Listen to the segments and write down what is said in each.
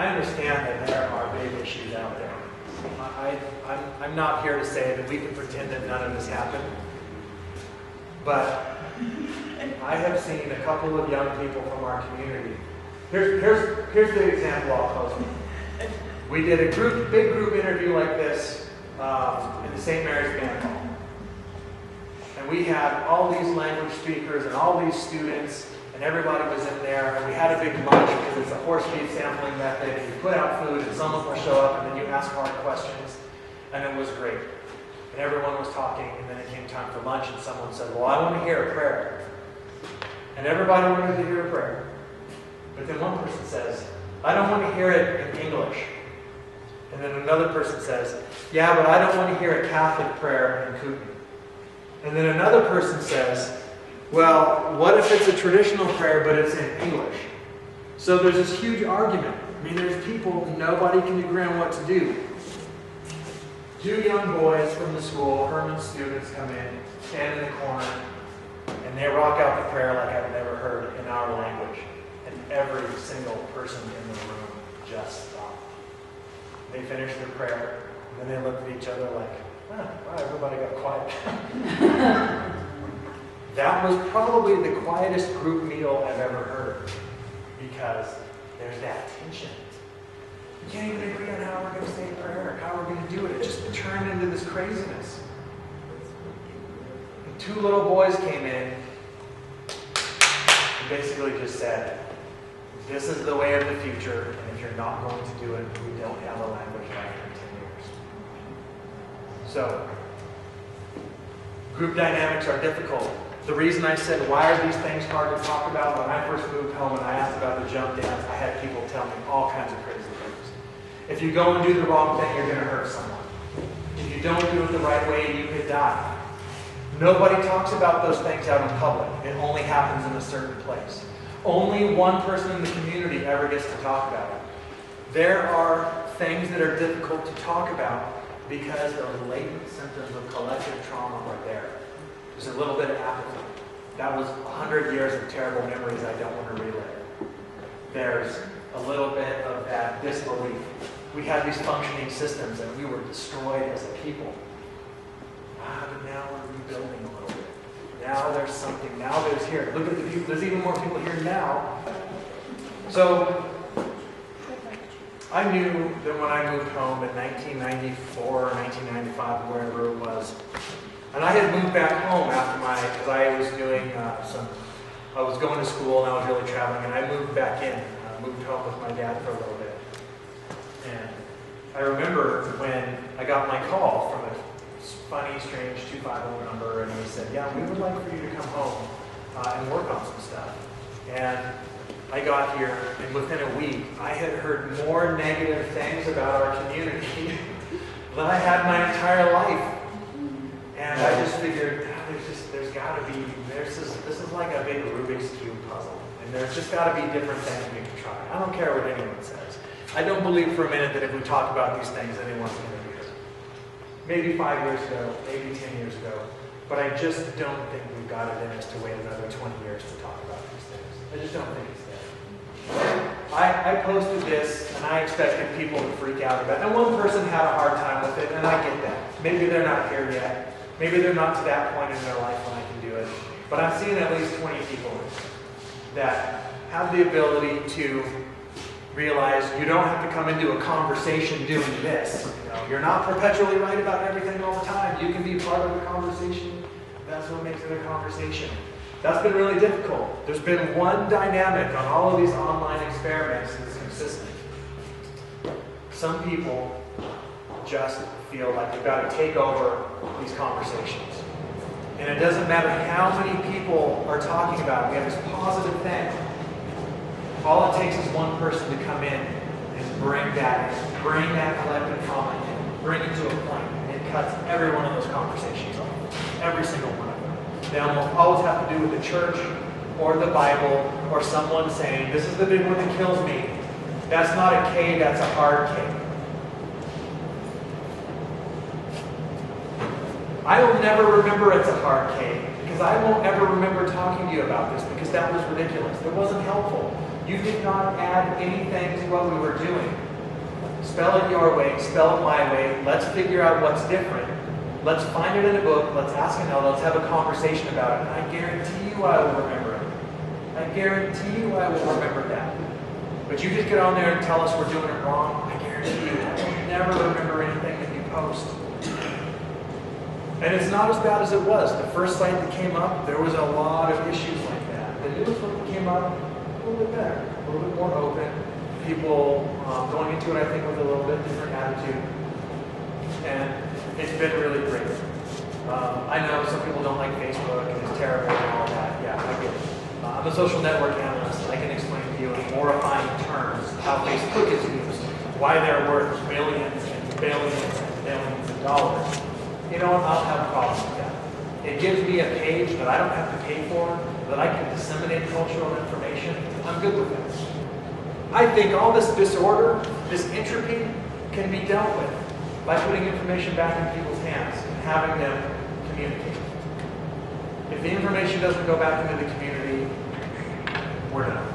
I understand that there are big issues out there. I'm not here to say that we can pretend that none of this happened, but I have seen a couple of young people from our community. Here's the example I'll close with. We did a big group interview like this in the St. Mary's Band Hall. And we had all these language speakers and all these students, and everybody was in there, and we had a big lunch because it's a Horsethief sampling method, and you put out food, and someone will show up, and then you ask hard questions, and it was great. And everyone was talking, and then it came time for lunch, and someone said, well, I want to hear a prayer. And everybody wanted to hear a prayer. But then one person says, I don't want to hear it in English. And then another person says, yeah, but I don't want to hear a Catholic prayer in Kootenai. And then another person says, well, what if it's a traditional prayer, but it's in English? So there's this huge argument. I mean, there's people, nobody can agree on what to do. Two young boys from the school, Herman students, come in, stand in the corner, and they rock out the prayer like I've never heard in our language. And every single person in the room just stopped. They finished their prayer, and then they looked at each other like, wow, everybody got quiet. That was probably the quietest group meal I've ever heard, because there's that tension. We can't even agree on how we're going to say a prayer, how we're going to do it. It just turned into this craziness. And two little boys came in and basically just said, this is the way of the future, and if you're not going to do it, we don't have a language left in 10 years. So, group dynamics are difficult. The reason I said, why are these things hard to talk about? When I first moved home and I asked about the jump dance, I had people tell me all kinds of crazy things. If you go and do the wrong thing, you're going to hurt someone. If you don't do it the right way, you could die. Nobody talks about those things out in public. It only happens in a certain place. Only one person in the community ever gets to talk about it. There are things that are difficult to talk about because those latent symptoms of collective trauma are there. There's a little bit of apathy. That was 100 years of terrible memories I don't want to relive. There's a little bit of that disbelief. We had these functioning systems and we were destroyed as a people. But now we're rebuilding a little bit. Now there's something. Now there's here. Look at the people. There's even more people here now. So I knew that when I moved home in 1994 or 1995, wherever it was, and I had moved back home after because I was doing I was going to school and I was really traveling, and I moved back in, moved home with my dad for a little bit. And I remember when I got my call from a funny, strange 250 number, and he said, yeah, we would like for you to come home and work on some stuff. And I got here, and within a week, I had heard more negative things about our community than I had my entire life. And I just figured, there's got to be, this is like a big Rubik's Cube puzzle. And there's just got to be different things we can try. I don't care what anyone says. I don't believe for a minute that if we talk about these things, anyone's going to hear. Maybe 5 years ago, maybe 10 years ago. But I just don't think we've got it in us to wait another 20 years to talk about these things. I just don't think it's there. I posted this, and I expected people to freak out about it. And one person had a hard time with it, and I get that. Maybe they're not here yet. Maybe they're not to that point in their life when I can do it. But I'm seeing at least 20 people that have the ability to realize you don't have to come into a conversation doing this. You're not perpetually right about everything all the time. You can be part of the conversation. That's what makes it a conversation. That's been really difficult. There's been one dynamic on all of these online experiments that's consistent. Some people just feel like they've got to take over these conversations. And it doesn't matter how many people are talking about it. We have this positive thing. All it takes is one person to come in and bring that collective trauma in, bring it to a point, and it cuts every one of those conversations off. Every single one of them. They almost always have to do with the church or the Bible or someone saying, this is the big one that kills me. That's not a K, that's a hard K. I will never remember it's a hard K because I won't ever remember talking to you video about this because that was ridiculous. It wasn't helpful. You did not add anything to what we were doing. Spell it your way, spell it my way. Let's figure out what's different. Let's find it in a book. Let's ask another. Let's have a conversation about it. And I guarantee you I will remember it. I guarantee you I will remember that. But you just get on there and tell us we're doing it wrong. I guarantee you I will never remember anything that you post. And it's not as bad as it was. The first site that came up, there was a lot of issues like that. The newest one that came up, a little bit better, a little bit more open. People going into it, I think, with a little bit different attitude. And it's been really great. I know some people don't like Facebook and it's terrible and all that. Yeah, I get it. I'm a social network analyst, and I can explain to you in horrifying terms how Facebook is used, why they're worth billions and billions and billions of dollars. You know what? I don't have a problem with that. It gives me a page that I don't have to pay for, that I can disseminate cultural information. I'm good with that. I think all this disorder, this entropy, can be dealt with by putting information back in people's hands and having them communicate. If the information doesn't go back into the community, we're done.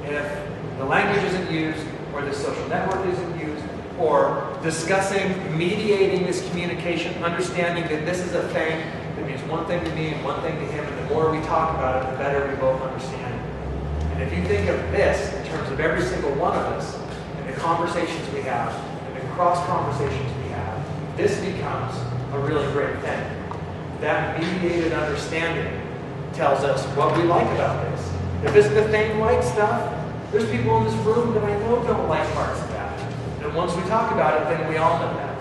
If the language isn't used, or the social network isn't used, or discussing, mediating this communication, understanding that this is a thing that means one thing to me and one thing to him, and the more we talk about it, the better we both understand. And if you think of this in terms of every single one of us, and the conversations we have, and the cross-conversations we have, this becomes a really great thing. That mediated understanding tells us what we like about this. If it's the thing like stuff, there's people in this room that I know don't like parts of that. And once we talk about it, then we all know that.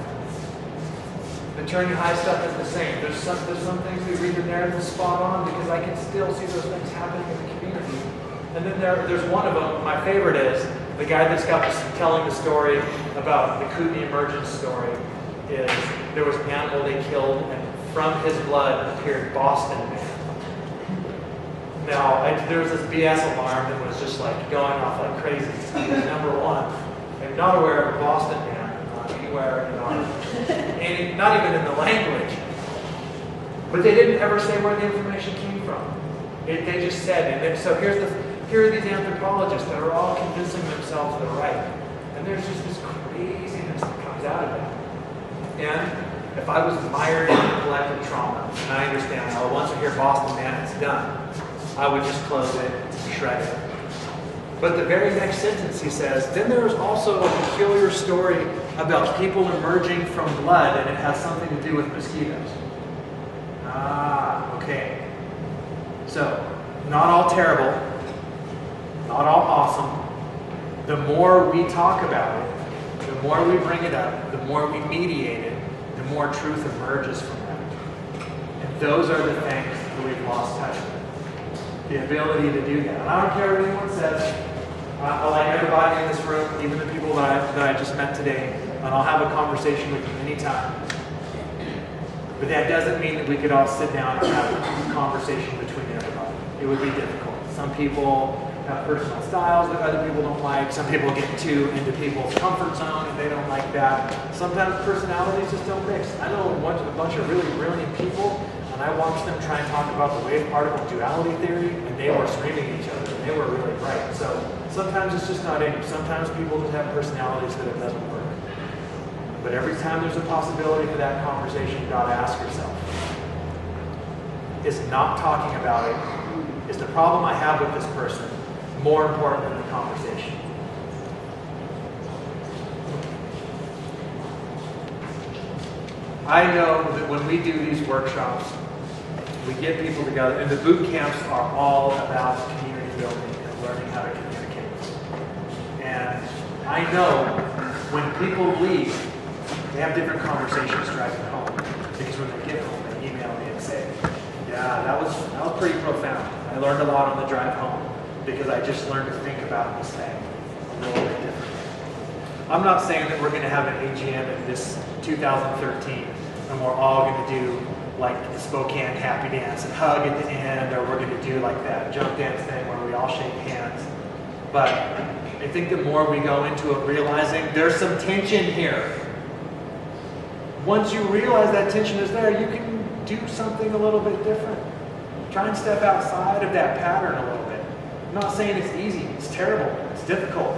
The turning high stuff is the same. There's some things we read the narrative spot on because I can still see those things happening in the community. And then there's one of them, my favorite is, the guy that's got this, telling the story about the Kootenai emergence story is, there was an animal they killed, and from his blood appeared Boston Man. Now, there was this BS alarm that was just like going off like crazy. Number one, I'm not aware of a Boston Man, not anywhere in our, not even in the language. But they didn't ever say where the information came from. They just said, and then, so here are these anthropologists that are all convincing themselves they're right. And there's just this craziness that comes out of that. And if I was mired in collective trauma, and I understand, well, once I hear Boston Man, it's done, I would just close it, shred it. But the very next sentence he says, then there is also a peculiar story about people emerging from blood, and it has something to do with mosquitoes. Ah, okay. So, not all terrible, not all awesome. The more we talk about it, the more we bring it up, the more we mediate it, the more truth emerges from that. And those are the things that we've lost touch with. The ability to do that. And I don't care what anyone says. I like everybody in this room, even the people that I just met today, and I'll have a conversation with you anytime. But that doesn't mean that we could all sit down and have a conversation between everybody. It would be difficult. Some people have personal styles that other people don't like. Some people get too into people's comfort zone and they don't like that. Sometimes personalities just don't mix. I know a bunch of really brilliant people, and I watched them try and talk about the wave particle duality theory, and they were screaming at each other, and they were really bright. So sometimes it's just not in you. Sometimes people just have personalities that it doesn't work. But every time there's a possibility for that conversation, you've got to ask yourself, is not talking about it, is the problem I have with this person more important than the conversation? I know that when we do these workshops, we get people together, and the boot camps are all about community building and learning how to communicate. And I know when people leave, they have different conversations driving home. Because when they get home, they email me and say, yeah, that was pretty profound. I learned a lot on the drive home because I just learned to think about this thing a little bit differently. I'm not saying that we're going to have an AGM in this 2013 and we're all going to do like the Spokane happy dance and hug at the end, or we're going to do like that jump dance thing where we all shake hands. But I think the more we go into it realizing there's some tension here. Once you realize that tension is there, you can do something a little bit different. Try and step outside of that pattern a little bit. I'm not saying it's easy, it's terrible, it's difficult.